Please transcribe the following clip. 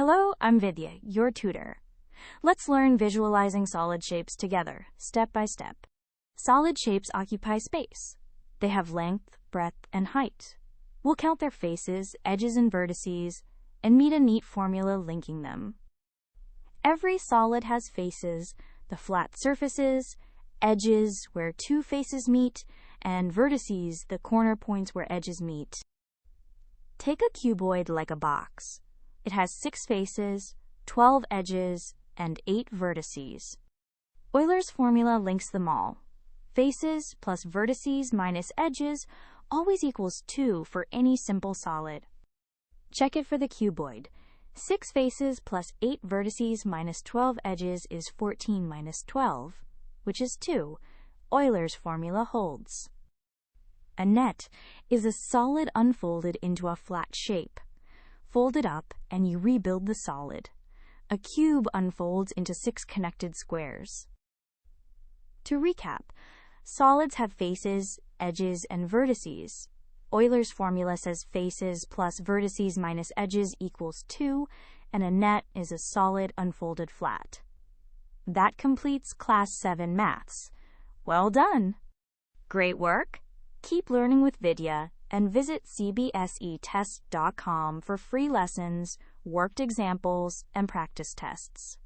Hello, I'm Vidya, your tutor. Let's learn visualizing solid shapes together, step by step. Solid shapes occupy space. They have length, breadth, and height. We'll count their faces, edges, and vertices, and meet a neat formula linking them. Every solid has faces, the flat surfaces, edges where two faces meet, and vertices, the corner points where edges meet. Take a cuboid like a box. It has 6 faces, 12 edges, and 8 vertices. Euler's formula links them all. Faces plus vertices minus edges always equals 2 for any simple solid. Check it for the cuboid. 6 faces plus 8 vertices minus 12 edges is 14 minus 12, which is 2. Euler's formula holds. A net is a solid unfolded into a flat shape. Fold it up and you rebuild the solid. A cube unfolds into 6 connected squares. To recap, solids have faces, edges, and vertices. Euler's formula says faces plus vertices minus edges equals 2, and a net is a solid unfolded flat. That completes Class 7 Maths. Well done! Great work! Keep learning with Vidya and visit CBSETest.com for free lessons, worked examples, and practice tests.